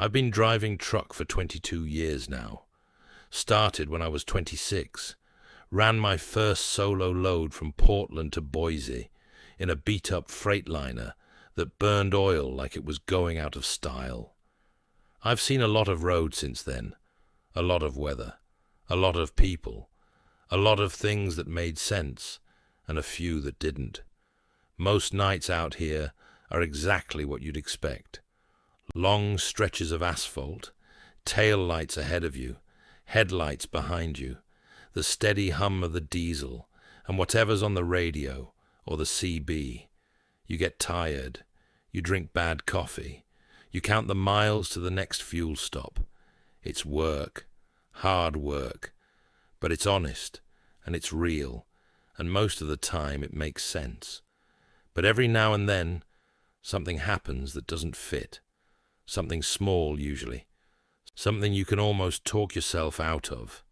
I've been driving truck for 22 years now. Started when I was 26. Ran my first solo load from Portland to Boise in a beat-up Freightliner that burned oil like it was going out of style. I've seen a lot of road since then, a lot of weather, a lot of people, a lot of things that made sense, and a few that didn't. Most nights out here are exactly what you'd expect. Long stretches of asphalt, tail lights ahead of you, headlights behind you, the steady hum of the diesel, and whatever's on the radio or the CB. You get tired, you drink bad coffee, you count the miles to the next fuel stop. It's work, hard work, but it's honest, and it's real, and most of the time it makes sense. But every now and then, something happens that doesn't fit. Something small, usually. Something you can almost talk yourself out of.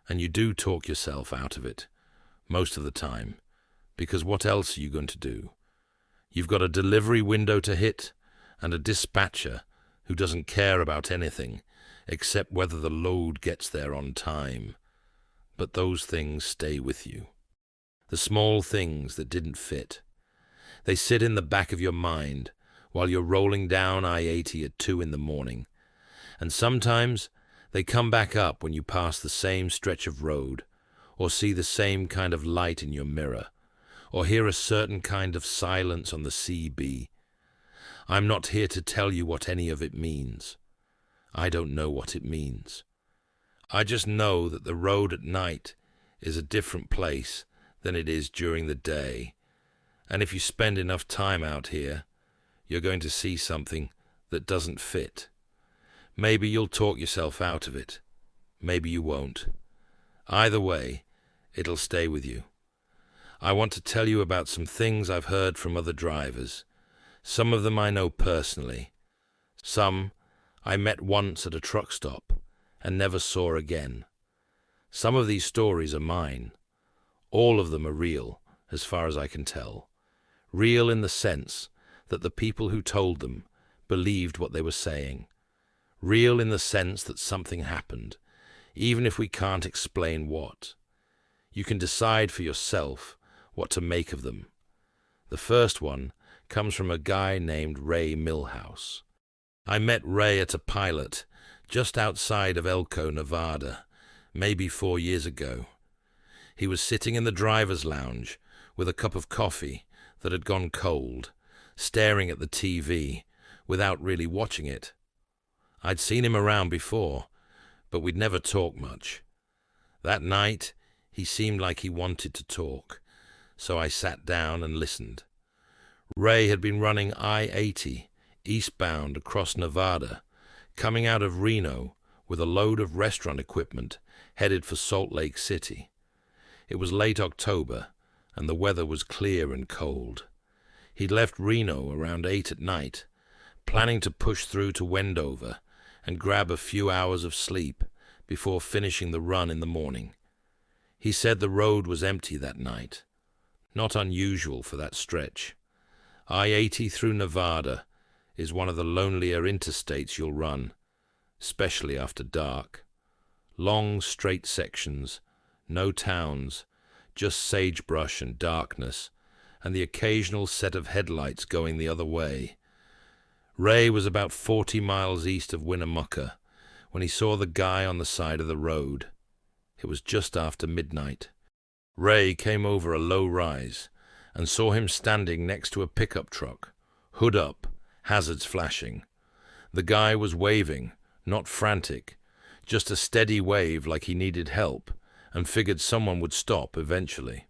And you do talk yourself out of it, most of the time, because what else are you going to do? You've got a delivery window to hit, and a dispatcher who doesn't care about anything except whether the load gets there on time. But those things stay with you. The small things that didn't fit. They sit in the back of your mind while you're rolling down I-80 at 2 in the morning, and sometimes they come back up when you pass the same stretch of road, or see the same kind of light in your mirror, or hear a certain kind of silence on the CB. I'm not here to tell you what any of it means. I don't know what it means. I just know that the road at night is a different place than it is during the day, and if you spend enough time out here, you're going to see something that doesn't fit. Maybe you'll talk yourself out of it. Maybe you won't. Either way, it'll stay with you. I want to tell you about some things I've heard from other drivers. Some of them I know personally. Some I met once at a truck stop and never saw again. Some of these stories are mine. All of them are real, as far as I can tell. Real in the sense that the people who told them believed what they were saying. Real in the sense that something happened, even if we can't explain what. You can decide for yourself what to make of them. The first one comes from a guy named Ray Milhouse. I met Ray at a pilot just outside of Elko, Nevada, maybe 4 years ago. He was sitting in the driver's lounge with a cup of coffee that had gone cold, staring at the TV without really watching it. I'd seen him around before, but we'd never talked much. That night, he seemed like he wanted to talk, so I sat down and listened. Ray had been running I-80 eastbound across Nevada, coming out of Reno with a load of restaurant equipment headed for Salt Lake City. It was late October, and the weather was clear and cold. He'd left Reno around 8 at night, planning to push through to Wendover and grab a few hours of sleep before finishing the run in the morning. He said the road was empty that night. Not unusual for that stretch. I-80 through Nevada is one of the lonelier interstates you'll run, especially after dark. Long, straight sections, no towns, just sagebrush and darkness, and the occasional set of headlights going the other way. Ray was about 40 miles east of Winnemucca when he saw the guy on the side of the road. It was just after midnight. Ray came over a low rise and saw him standing next to a pickup truck, hood up, hazards flashing. The guy was waving, not frantic, just a steady wave like he needed help, and figured someone would stop eventually.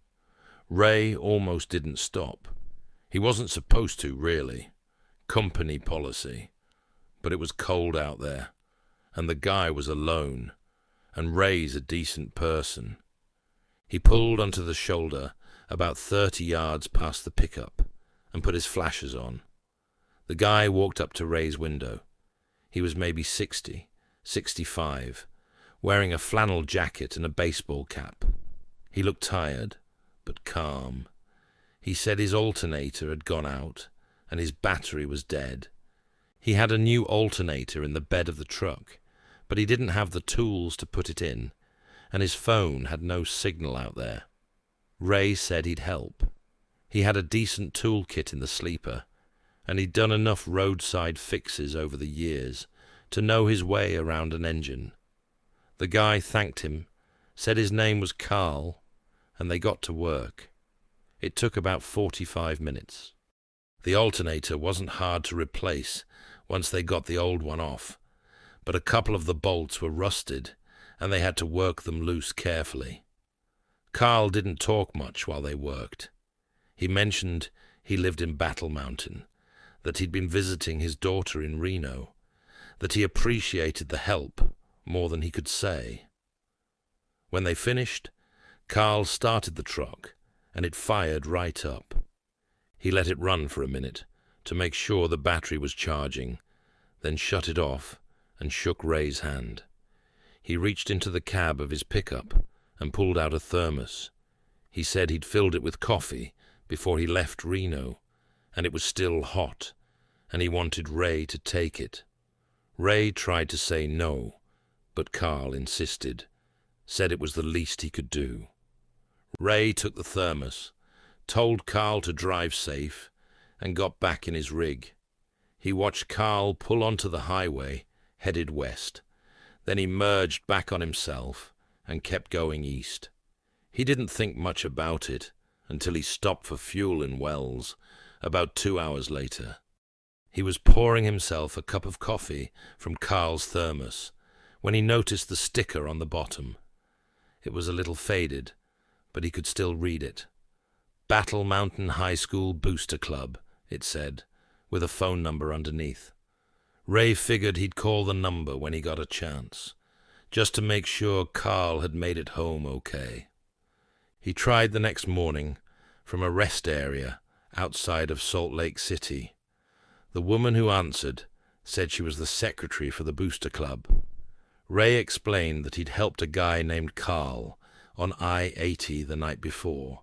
Ray almost didn't stop. He wasn't supposed to, really. Company policy. But it was cold out there, and the guy was alone, and Ray's a decent person. He pulled onto the shoulder about 30 yards past the pickup and put his flashers on. The guy walked up to Ray's window. He was maybe 60, 65, wearing a flannel jacket and a baseball cap. He looked tired, but calm. He said his alternator had gone out and his battery was dead. He had a new alternator in the bed of the truck, but he didn't have the tools to put it in, and his phone had no signal out there. Ray said he'd help. He had a decent toolkit in the sleeper, and he'd done enough roadside fixes over the years to know his way around an engine. The guy thanked him, said his name was Carl, and they got to work. It took about 45 minutes. The alternator wasn't hard to replace once they got the old one off, but a couple of the bolts were rusted, and they had to work them loose carefully. Carl didn't talk much while they worked. He mentioned he lived in Battle Mountain, that he'd been visiting his daughter in Reno, that he appreciated the help more than he could say. When they finished, Carl started the truck, and it fired right up. He let it run for a minute to make sure the battery was charging, then shut it off and shook Ray's hand. He reached into the cab of his pickup and pulled out a thermos. He said he'd filled it with coffee before he left Reno, and it was still hot, and he wanted Ray to take it. Ray tried to say no, but Carl insisted, said it was the least he could do. Ray took the thermos, told Carl to drive safe, and got back in his rig. He watched Carl pull onto the highway, headed west. Then he merged back on himself and kept going east. He didn't think much about it until he stopped for fuel in Wells about 2 hours later. He was pouring himself a cup of coffee from Carl's thermos when he noticed the sticker on the bottom. It was a little faded, but he could still read it. Battle Mountain High School Booster Club, it said, with a phone number underneath. Ray figured he'd call the number when he got a chance, just to make sure Carl had made it home okay. He tried the next morning from a rest area outside of Salt Lake City. The woman who answered said she was the secretary for the booster club. Ray explained that he'd helped a guy named Carl on I-80 the night before,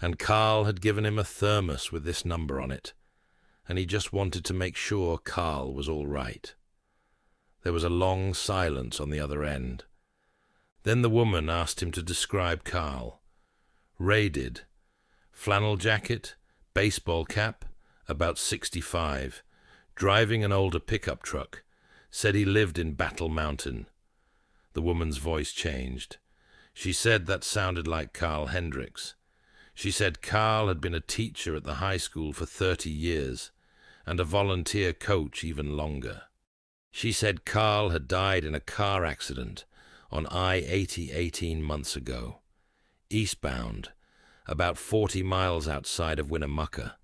and Carl had given him a thermos with this number on it, and he just wanted to make sure Carl was all right. There was a long silence on the other end. Then the woman asked him to describe Carl. Ray did. Flannel jacket, baseball cap, about 65, driving an older pickup truck, said he lived in Battle Mountain. The woman's voice changed. She said that sounded like Carl Hendricks. She said Carl had been a teacher at the high school for 30 years, and a volunteer coach even longer. She said Carl had died in a car accident on I-80 18 months ago, eastbound, about 40 miles outside of Winnemucca.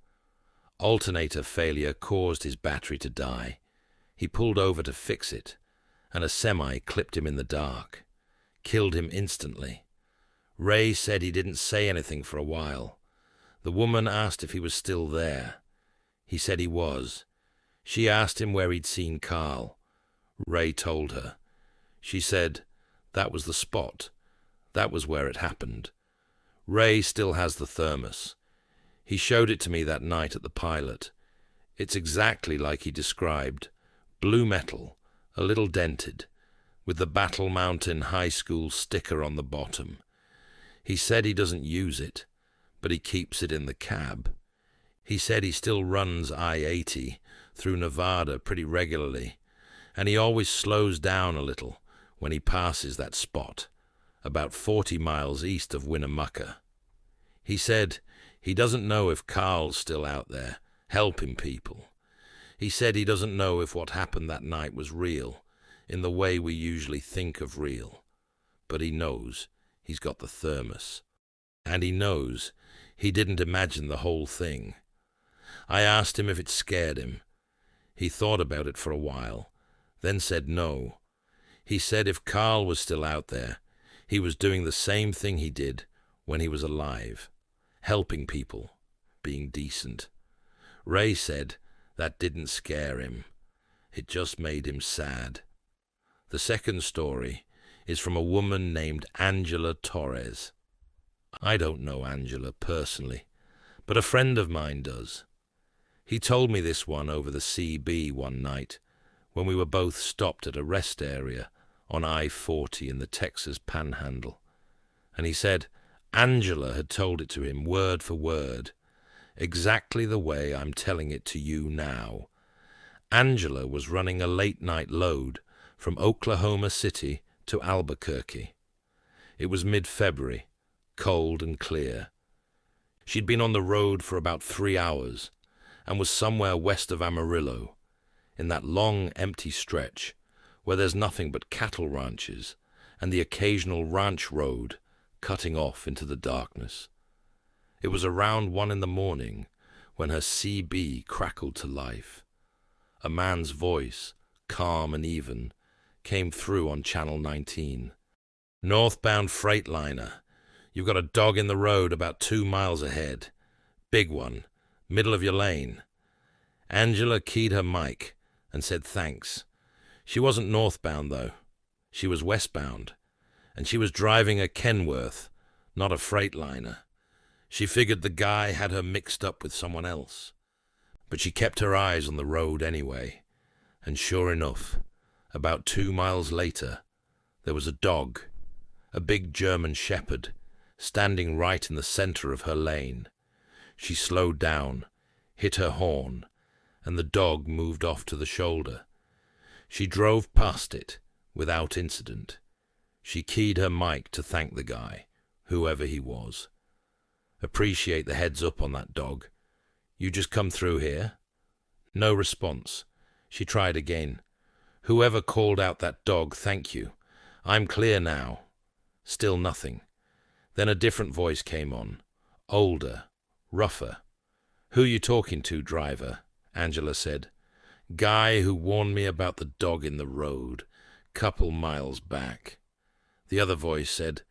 Alternator failure caused his battery to die. He pulled over to fix it, and a semi clipped him in the dark, killed him instantly. Ray said he didn't say anything for a while. The woman asked if he was still there. He said he was. She asked him where he'd seen Carl. Ray told her. She said, that was the spot. That was where it happened. Ray still has the thermos. He showed it to me that night at the pilot. It's exactly like he described. Blue metal, a little dented, with the Battle Mountain High School sticker on the bottom. He said he doesn't use it, but he keeps it in the cab. He said he still runs I-80 through Nevada pretty regularly, and he always slows down a little when he passes that spot, about 40 miles east of Winnemucca. He said he doesn't know if Carl's still out there, helping people. He said he doesn't know if what happened that night was real, in the way we usually think of real, but he knows he's got the thermos, and he knows he didn't imagine the whole thing. I asked him if it scared him. He thought about it for a while, then said no. He said if Carl was still out there, he was doing the same thing he did when he was alive, helping people, being decent. Ray said that didn't scare him. It just made him sad. The second story is from a woman named Angela Torres. I don't know Angela personally, but a friend of mine does. He told me this one over the CB one night when we were both stopped at a rest area on I-40 in the Texas Panhandle. And he said Angela had told it to him word for word, exactly the way I'm telling it to you now. Angela was running a late-night load from Oklahoma City to Albuquerque. It was mid-February, cold and clear. She'd been on the road for about 3 hours and was somewhere west of Amarillo, in that long, empty stretch where there's nothing but cattle ranches and the occasional ranch road cutting off into the darkness. It was around 1 a.m. when her CB crackled to life. A man's voice, calm and even, came through on Channel 19. "Northbound Freightliner. You've got a dog in the road about 2 miles ahead. Big one, middle of your lane." Angela keyed her mic and said thanks. She wasn't northbound, though. She was westbound, and she was driving a Kenworth, not a Freightliner. She figured the guy had her mixed up with someone else. But she kept her eyes on the road anyway, and sure enough, about 2 miles later, there was a dog, a big German shepherd, standing right in the center of her lane. She slowed down, hit her horn, and the dog moved off to the shoulder. She drove past it without incident. She keyed her mic to thank the guy, whoever he was. "Appreciate the heads up on that dog. You just come through here?" No response. She tried again. "Whoever called out that dog, thank you. I'm clear now." Still nothing. Then a different voice came on, older, rougher. "Who you talking to, driver?" Angela said. "Guy who warned me about the dog in the road, couple miles back." The other voice said,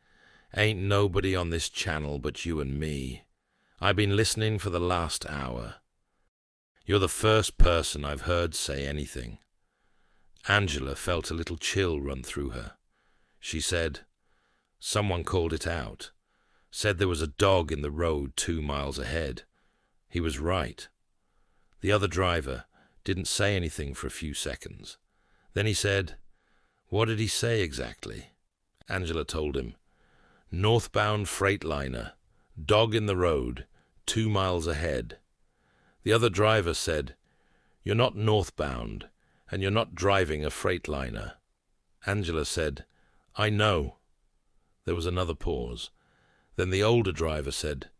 "Ain't nobody on this channel but you and me. I've been listening for the last hour. You're the first person I've heard say anything." Angela felt a little chill run through her. She said, "Someone called it out. Said there was a dog in the road 2 miles ahead. He was right." The other driver didn't say anything for a few seconds. Then he said, "What did he say exactly?" Angela told him, "Northbound Freightliner, dog in the road, 2 miles ahead." The other driver said, "You're not northbound, and you're not driving a Freightliner." Angela said, "I know." There was another pause. Then the older driver said,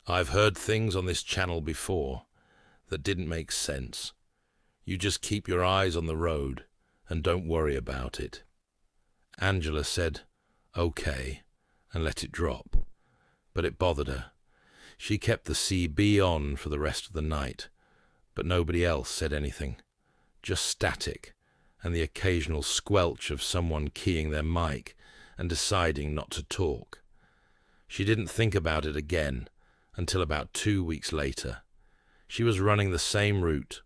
"I've heard things on this channel before that didn't make sense. You just keep your eyes on the road and don't worry about it." Angela said, "Okay," and let it drop. But it bothered her. She kept the CB on for the rest of the night, but nobody else said anything. Just static and the occasional squelch of someone keying their mic and deciding not to talk. She didn't think about it again until about 2 weeks later. She was running the same route,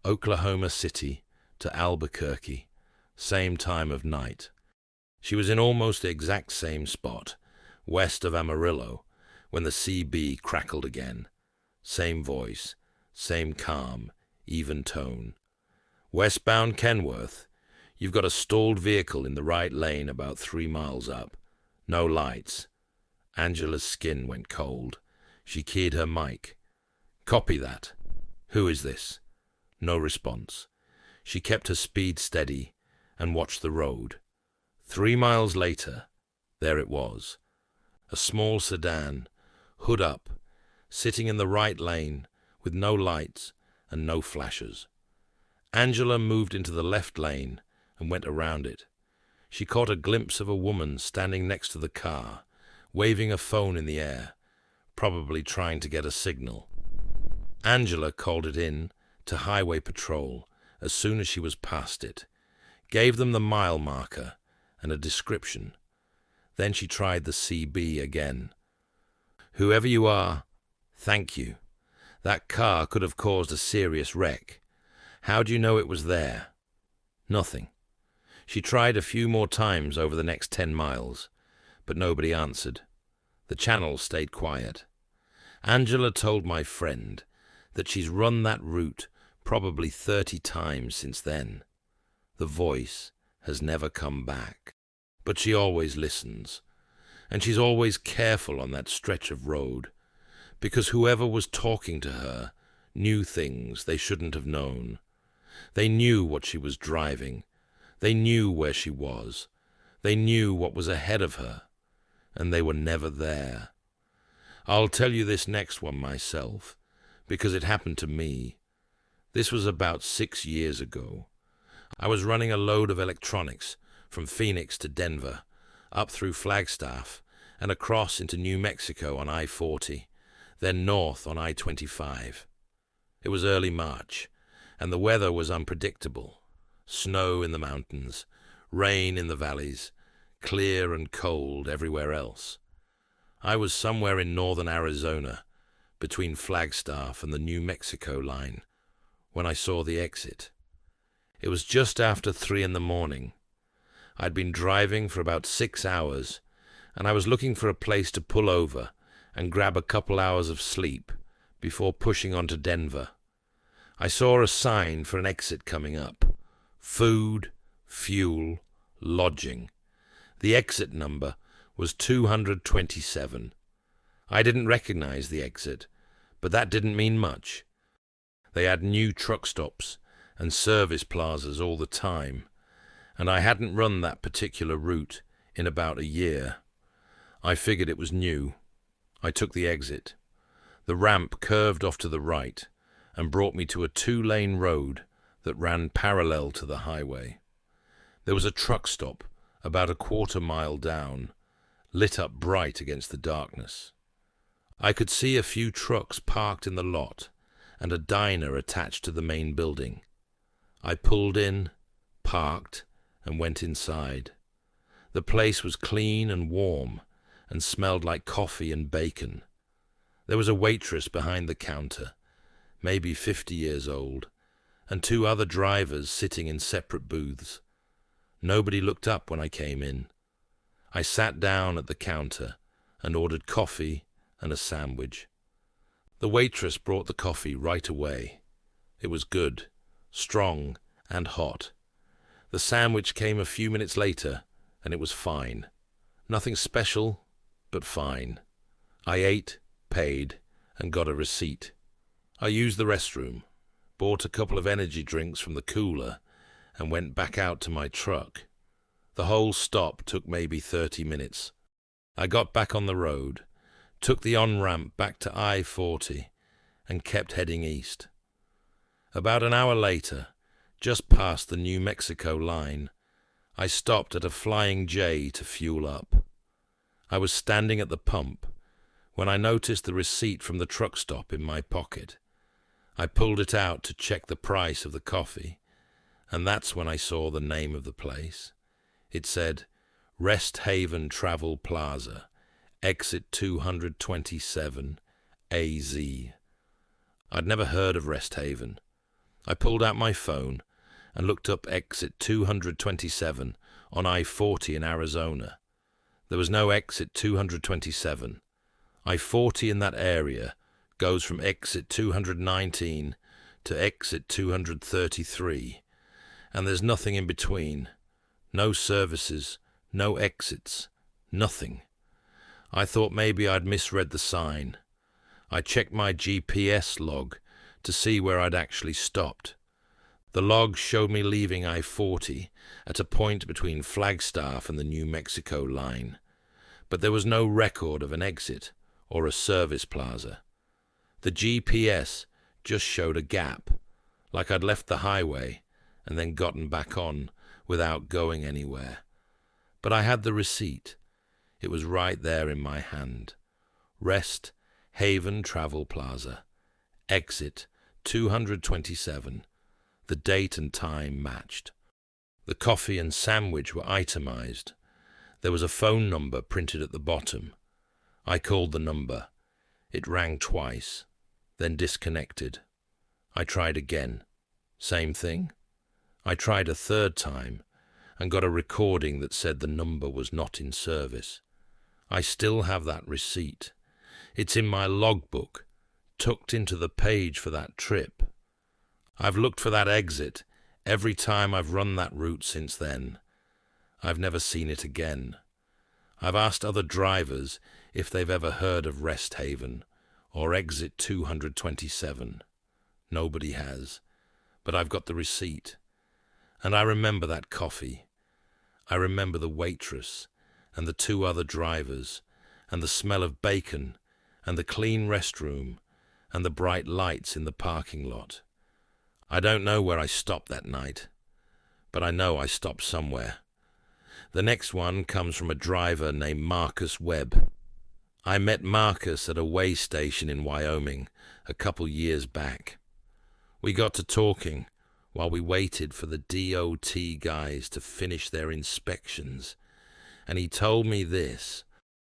Oklahoma City to Albuquerque, same time of night. She was in almost the exact same spot, west of Amarillo, when the CB crackled again. Same voice, same calm, even tone. "Westbound Kenworth, you've got a stalled vehicle in the right lane about 3 miles up. No lights." Angela's skin went cold. She keyed her mic. "Copy that. Who is this?" No response. She kept her speed steady and watched the road. 3 miles later, there it was. A small sedan, hood up, sitting in the right lane with no lights and no flashers. Angela moved into the left lane and went around it. She caught a glimpse of a woman standing next to the car, waving a phone in the air, probably trying to get a signal. Angela called it in to Highway Patrol as soon as she was past it, gave them the mile marker and a description. Then she tried the CB again. "Whoever you are, thank you. That car could have caused a serious wreck. How do you know it was there?" Nothing. She tried a few more times over the next 10 miles, but nobody answered. The channel stayed quiet. Angela told my friend that she's run that route probably 30 times since then. The voice has never come back, but she always listens, and she's always careful on that stretch of road, because whoever was talking to her knew things they shouldn't have known. They knew what she was driving. They knew where she was. They knew what was ahead of her, and they were never there. I'll tell you this next one myself, because it happened to me. This was about 6 years ago. I was running a load of electronics from Phoenix to Denver, up through Flagstaff, and across into New Mexico on I-40, then north on I-25. It was early March, and the weather was unpredictable. Snow in the mountains, rain in the valleys, clear and cold everywhere else. I was somewhere in northern Arizona, between Flagstaff and the New Mexico line, when I saw the exit. It was just after 3 in the morning. I'd been driving for about 6 hours, and I was looking for a place to pull over and grab a couple hours of sleep before pushing on to Denver. I saw a sign for an exit coming up. Food, fuel, lodging. The exit number was 227. I didn't recognize the exit, but that didn't mean much. They had new truck stops and service plazas all the time, and I hadn't run that particular route in about a year. I figured it was new. I took the exit. The ramp curved off to the right and brought me to a 2-lane road that ran parallel to the highway. There was a truck stop about a 1/4 mile down, lit up bright against the darkness. I could see a few trucks parked in the lot and a diner attached to the main building. I pulled in, parked, and went inside. The place was clean and warm and smelled like coffee and bacon. There was a waitress behind the counter, maybe 50 years old, and 2 other drivers sitting in separate booths. Nobody looked up when I came in. I sat down at the counter and ordered coffee and a sandwich. The waitress brought the coffee right away. It was good, strong, and hot. The sandwich came a few minutes later, and it was fine. Nothing special, but fine. I ate, paid, and got a receipt. I used the restroom, bought a couple of energy drinks from the cooler, and went back out to my truck. The whole stop took maybe 30 minutes. I got back on the road, took the on-ramp back to I-40, and kept heading east. About an hour later, just past the New Mexico line, I stopped at a Flying J to fuel up. I was standing at the pump when I noticed the receipt from the truck stop in my pocket. I pulled it out to check the price of the coffee, and that's when I saw the name of the place. It said, Rest Haven Travel Plaza, Exit 227, AZ. I'd never heard of Rest Haven. I pulled out my phone and looked up Exit 227 on I-40 in Arizona. There was no Exit 227. I-40 in that area goes from Exit 219 to Exit 233, and there's nothing in between. No services, no exits, nothing. I thought maybe I'd misread the sign. I checked my GPS log to see where I'd actually stopped. The log showed me leaving I-40 at a point between Flagstaff and the New Mexico line, but there was no record of an exit or a service plaza. The GPS just showed a gap, like I'd left the highway and then gotten back on without going anywhere. But I had the receipt. It was right there in my hand. Rest Haven Travel Plaza, Exit 227. The date and time matched. The coffee and sandwich were itemized. There was a phone number printed at the bottom. I called the number. It rang twice, then disconnected. I tried again. Same thing. I tried a third time and got a recording that said the number was not in service. I still have that receipt. It's in my logbook, tucked into the page for that trip. I've looked for that exit every time I've run that route since then. I've never seen it again. I've asked other drivers if they've ever heard of Rest Haven or Exit 227. Nobody has, but I've got the receipt. And I remember that coffee. I remember the waitress and the two other drivers and the smell of bacon and the clean restroom and the bright lights in the parking lot. I don't know where I stopped that night, but I know I stopped somewhere. The next one comes from a driver named Marcus Webb. I met Marcus at a way station in Wyoming a couple years back. We got to talking while we waited for the DOT guys to finish their inspections, and he told me this.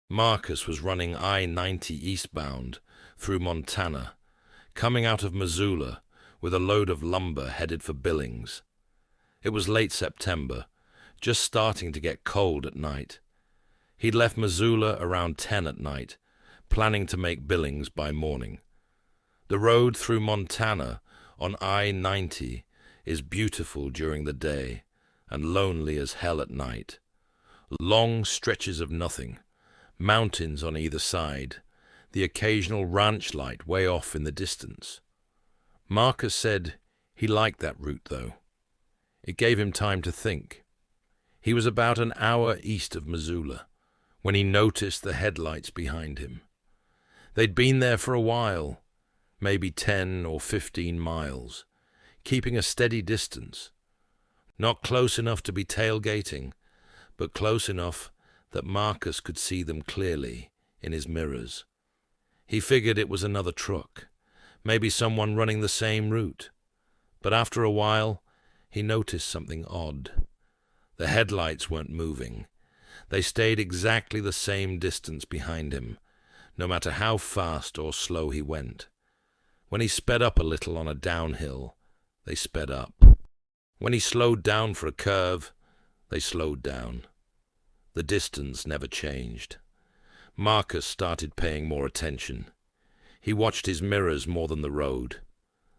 Marcus was running I-90 eastbound through Montana, coming out of Missoula with a load of lumber headed for Billings. It was late September, just starting to get cold at night. He'd left Missoula around 10 at night, planning to make Billings by morning. The road through Montana on I-90 is beautiful during the day and lonely as hell at night. Long stretches of nothing, mountains on either side, the occasional ranch light way off in the distance. Marcus said he liked that route, though. It gave him time to think. He was about an hour east of Missoula when he noticed the headlights behind him. They'd been there for a while, maybe 10 or 15 miles, keeping a steady distance. Not close enough to be tailgating, but close enough that Marcus could see them clearly in his mirrors. He figured it was another truck, maybe someone running the same route. But after a while, he noticed something odd. The headlights weren't moving. They stayed exactly the same distance behind him, no matter how fast or slow he went. When he sped up a little on a downhill, they sped up. When he slowed down for a curve, they slowed down. The distance never changed. Marcus started paying more attention. He watched his mirrors more than the road.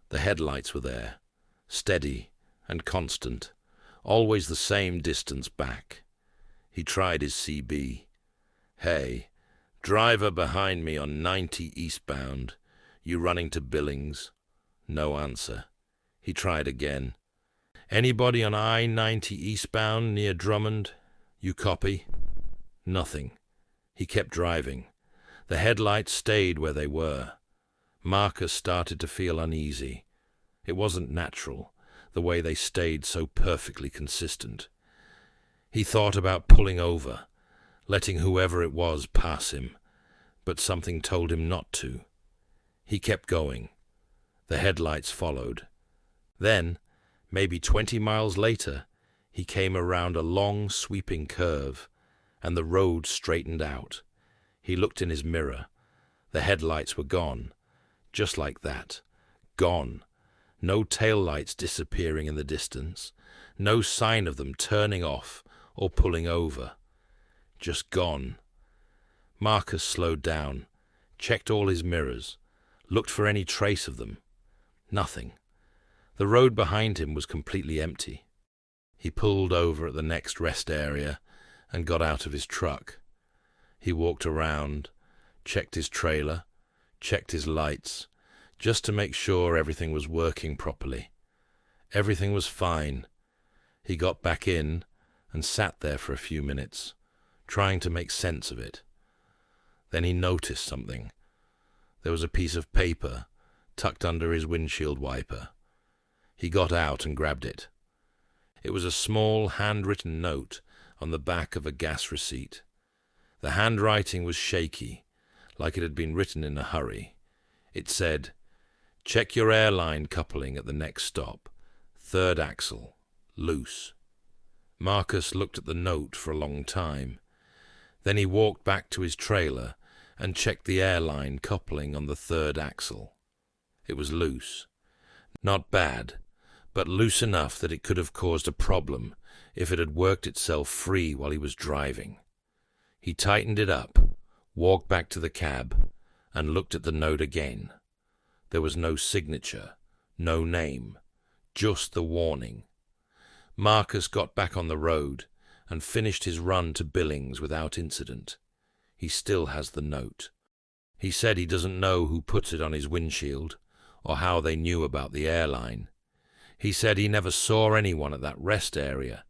The headlights were there, steady and constant, always the same distance back. He tried his CB. "Hey, driver behind me on 90 eastbound. You running to Billings?" No answer. He tried again. "Anybody on I-90 eastbound near Drummond? You copy?" Nothing. He kept driving. The headlights stayed where they were. Marcus started to feel uneasy. It wasn't natural, the way they stayed so perfectly consistent. He thought about pulling over, letting whoever it was pass him, but something told him not to. He kept going. The headlights followed. Then, maybe 20 miles later, he came around a long, sweeping curve, and the road straightened out. He looked in his mirror. The headlights were gone. Just like that. Gone. No taillights disappearing in the distance. No sign of them turning off or pulling over. Just gone. Marcus slowed down, checked all his mirrors, looked for any trace of them. Nothing. The road behind him was completely empty. He pulled over at the next rest area and got out of his truck. He walked around, checked his trailer, checked his lights, just to make sure everything was working properly. Everything was fine. He got back in and sat there for a few minutes, trying to make sense of it. Then he noticed something. There was a piece of paper tucked under his windshield wiper. He got out and grabbed it. It was a small handwritten note on the back of a gas receipt. The handwriting was shaky, like it had been written in a hurry. It said, "Check your airline coupling at the next stop. Third axle. Loose." Marcus looked at the note for a long time. Then he walked back to his trailer and checked the airline coupling on the third axle. It was loose. Not bad, but loose enough that it could have caused a problem if it had worked itself free while he was driving. He tightened it up, walked back to the cab, and looked at the note again. There was no signature, no name, just the warning. Marcus got back on the road and finished his run to Billings without incident. He still has the note. He said he doesn't know who put it on his windshield or how they knew about the airline. He said he never saw anyone at that rest area,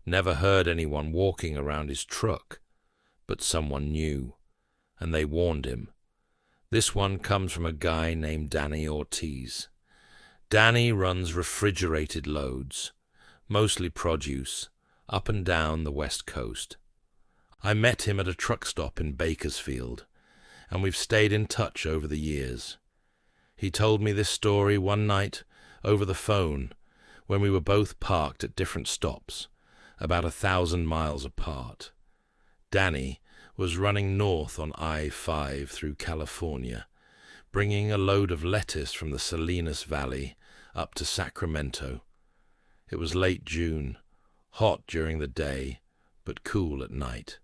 never heard anyone walking around his truck, but someone knew, and they warned him. This one comes from a guy named Danny Ortiz. Danny runs refrigerated loads, mostly produce, up and down the West Coast. I met him at a truck stop in Bakersfield, and we've stayed in touch over the years. He told me this story one night over the phone when we were both parked at different stops, about 1,000 miles apart. Danny was running north on I-5 through California, bringing a load of lettuce from the Salinas Valley up to Sacramento. It was late June, hot during the day, but cool at night.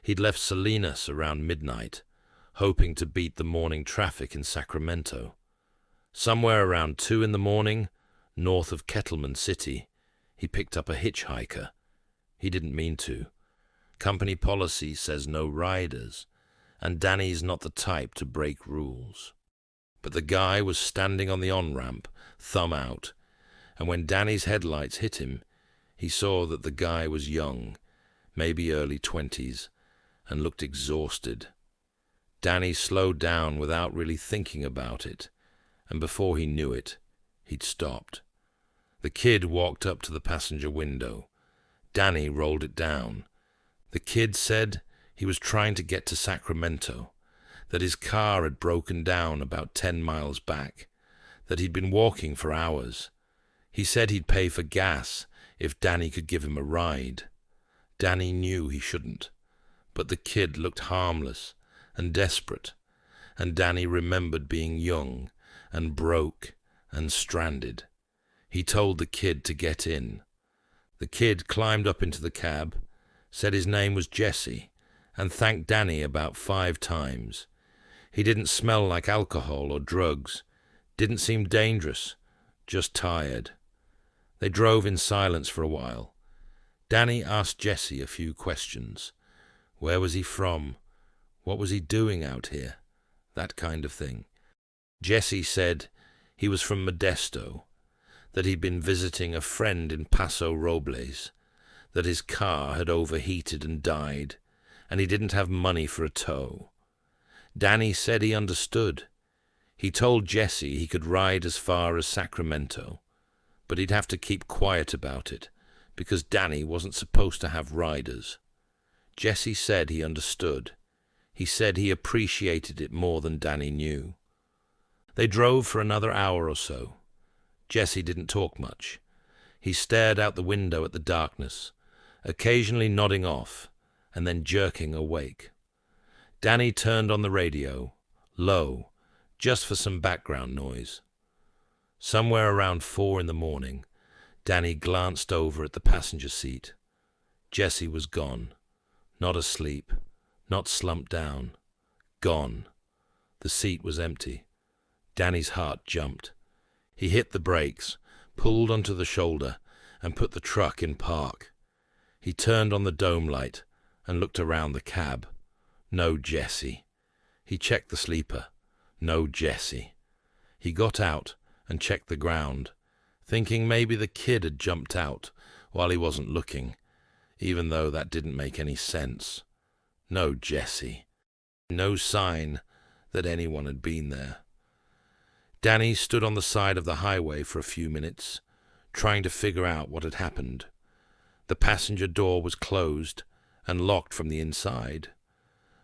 He'd left Salinas around midnight, hoping to beat the morning traffic in Sacramento. Somewhere around 2 in the morning, north of Kettleman City, he picked up a hitchhiker. He didn't mean to. Company policy says no riders, and Danny's not the type to break rules. But the guy was standing on the on-ramp, thumb out, and when Danny's headlights hit him, he saw that the guy was young, maybe early 20s, and looked exhausted. Danny slowed down without really thinking about it, and before he knew it, he'd stopped. The kid walked up to the passenger window. Danny rolled it down. The kid said he was trying to get to Sacramento, that his car had broken down about 10 miles back, that he'd been walking for hours. He said he'd pay for gas if Danny could give him a ride. Danny knew he shouldn't, but the kid looked harmless and desperate, and Danny remembered being young and broke and stranded. He told the kid to get in. The kid climbed up into the cab, said his name was Jesse, and thanked Danny about 5 times. He didn't smell like alcohol or drugs, didn't seem dangerous, just tired. They drove in silence for a while. Danny asked Jesse a few questions. Where was he from? What was he doing out here? That kind of thing. Jesse said he was from Modesto, that he'd been visiting a friend in Paso Robles, that his car had overheated and died, and he didn't have money for a tow. Danny said he understood. He told Jesse he could ride as far as Sacramento, but he'd have to keep quiet about it, because Danny wasn't supposed to have riders. Jesse said he understood. He said he appreciated it more than Danny knew. They drove for another hour or so. Jesse didn't talk much. He stared out the window at the darkness, occasionally nodding off, and then jerking awake. Danny turned on the radio, low, just for some background noise. Somewhere around 4 in the morning, Danny glanced over at the passenger seat. Jesse was gone. Not asleep, not slumped down. Gone. The seat was empty. Danny's heart jumped. He hit the brakes, pulled onto the shoulder, and put the truck in park. He turned on the dome light and looked around the cab. No Jesse. He checked the sleeper. No Jesse. He got out and checked the ground, thinking maybe the kid had jumped out while he wasn't looking, even though that didn't make any sense. No Jesse. No sign that anyone had been there. Danny stood on the side of the highway for a few minutes, trying to figure out what had happened. The passenger door was closed and locked from the inside.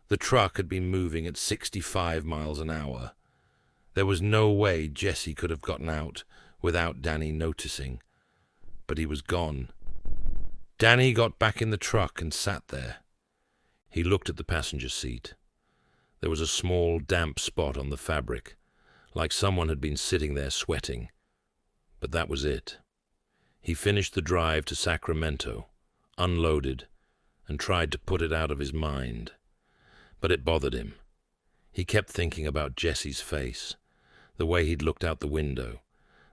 The truck had been moving at 65 miles an hour. There was no way Jesse could have gotten out without Danny noticing. But he was gone. Danny got back in the truck and sat there. He looked at the passenger seat. There was a small, damp spot on the fabric, like someone had been sitting there sweating. But that was it. He finished the drive to Sacramento, unloaded, and tried to put it out of his mind. But it bothered him. He kept thinking about Jesse's face, the way he'd looked out the window,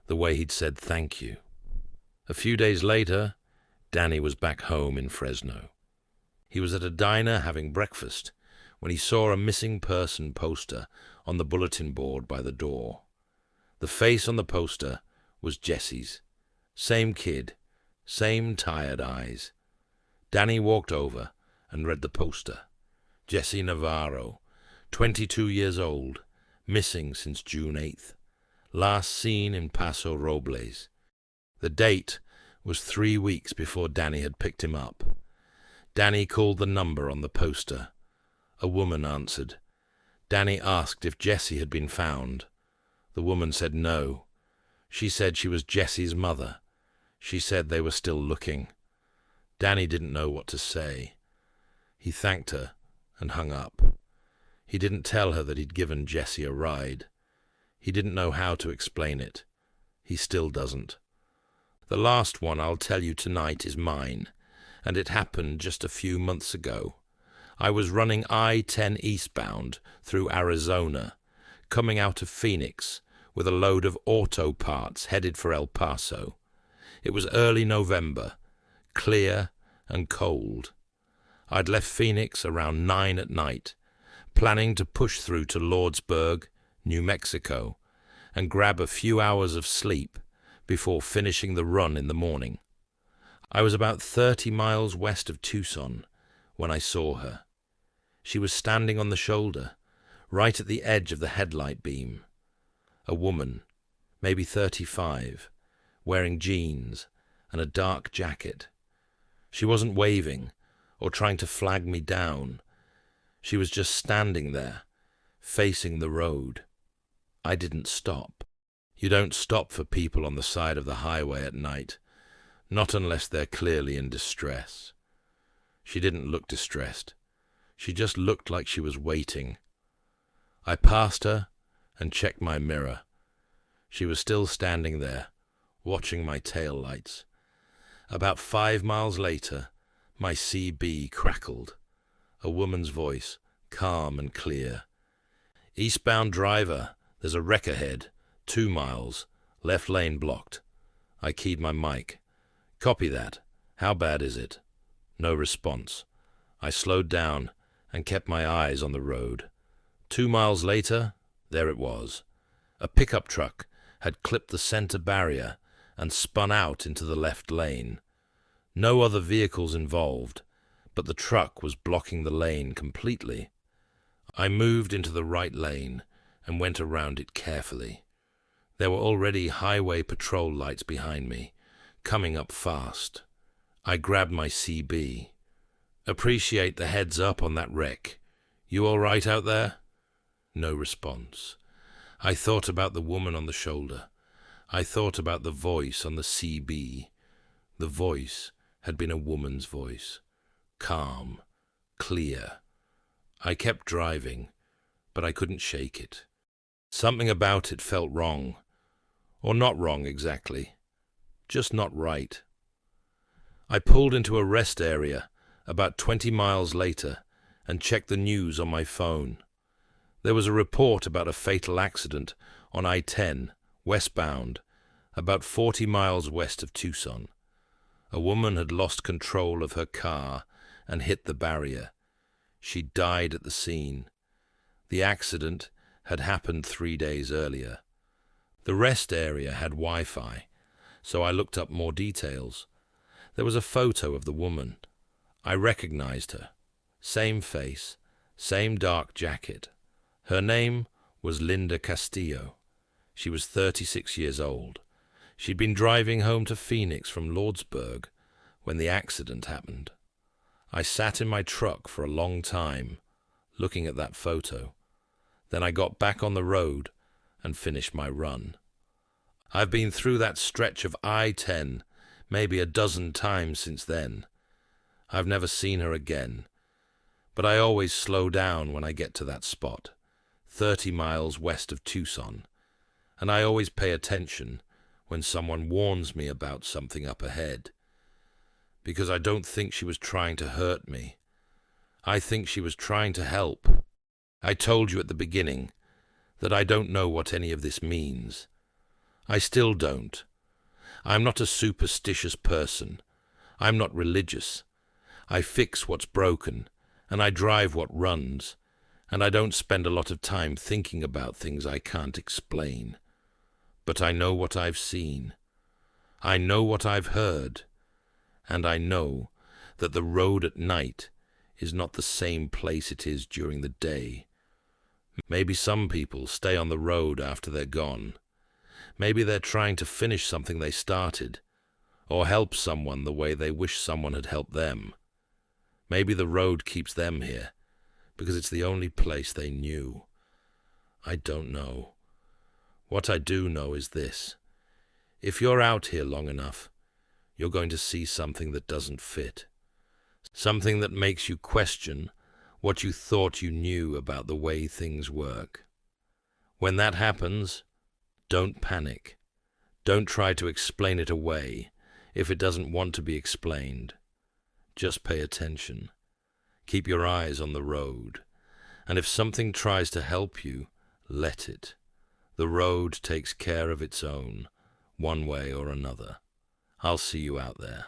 the way he'd said thank you. A few days later, Danny was back home in Fresno. He was at a diner having breakfast when he saw a missing person poster on the bulletin board by the door. The face on the poster was Jesse's. Same kid, same tired eyes. Danny walked over and read the poster. Jesse Navarro, 22 years old, missing since June 8th. Last seen in Paso Robles. The date was 3 weeks before Danny had picked him up. Danny called the number on the poster. A woman answered. Danny asked if Jesse had been found. The woman said no. She said she was Jesse's mother. She said they were still looking. Danny didn't know what to say. He thanked her and hung up. He didn't tell her that he'd given Jesse a ride. He didn't know how to explain it. He still doesn't. The last one I'll tell you tonight is mine, and it happened just a few months ago. I was running I-10 eastbound through Arizona, coming out of Phoenix with a load of auto parts headed for El Paso. It was early November, clear and cold. I'd left Phoenix around 9 at night, planning to push through to Lordsburg, New Mexico, and grab a few hours of sleep before finishing the run in the morning. I was about 30 miles west of Tucson when I saw her. She was standing on the shoulder, right at the edge of the headlight beam. A woman, maybe 35, wearing jeans and a dark jacket. She wasn't waving or trying to flag me down. She was just standing there, facing the road. I didn't stop. You don't stop for people on the side of the highway at night, not unless they're clearly in distress. She didn't look distressed. She just looked like she was waiting. I passed her and checked my mirror. She was still standing there, watching my tail lights. About 5 miles later, my CB crackled. A woman's voice, calm and clear. Eastbound driver, there's a wreck ahead, 2 miles, left lane blocked. I keyed my mic. Copy that. How bad is it? No response. I slowed down and kept my eyes on the road. 2 miles later, there it was. A pickup truck had clipped the center barrier and spun out into the left lane. No other vehicles involved, but the truck was blocking the lane completely. I moved into the right lane and went around it carefully. There were already highway patrol lights behind me, coming up fast. I grabbed my CB. Appreciate the heads up on that wreck. You all right out there? No response. I thought about the woman on the shoulder. I thought about the voice on the CB. The voice had been a woman's voice. Calm, clear. I kept driving, but I couldn't shake it. Something about it felt wrong. Or not wrong exactly. Just not right. I pulled into a rest area about 20 miles later and checked the news on my phone. There was a report about a fatal accident on I-10, westbound, about 40 miles west of Tucson. A woman had lost control of her car and hit the barrier. She died at the scene. The accident had happened 3 days earlier. The rest area had Wi-Fi, so I looked up more details. There was a photo of the woman. I recognized her. Same face, same dark jacket. Her name was Linda Castillo. She was 36 years old. She'd been driving home to Phoenix from Lordsburg when the accident happened. I sat in my truck for a long time, looking at that photo. Then I got back on the road and finished my run. I've been through that stretch of I-10 maybe a dozen times since then. I've never seen her again, but I always slow down when I get to that spot, 30 miles west of Tucson, and I always pay attention when someone warns me about something up ahead, because I don't think she was trying to hurt me. I think she was trying to help. I told you at the beginning that I don't know what any of this means. I still don't. I'm not a superstitious person. I'm not religious. I fix what's broken, and I drive what runs, and I don't spend a lot of time thinking about things I can't explain. But I know what I've seen. I know what I've heard, and I know that the road at night is not the same place it is during the day. Maybe some people stay on the road after they're gone. Maybe they're trying to finish something they started, or help someone the way they wish someone had helped them. Maybe the road keeps them here, because it's the only place they knew. I don't know. What I do know is this. If you're out here long enough, you're going to see something that doesn't fit. Something that makes you question what you thought you knew about the way things work. When that happens, don't panic. Don't try to explain it away if it doesn't want to be explained. Just pay attention. Keep your eyes on the road. And if something tries to help you, let it. The road takes care of its own, one way or another. I'll see you out there.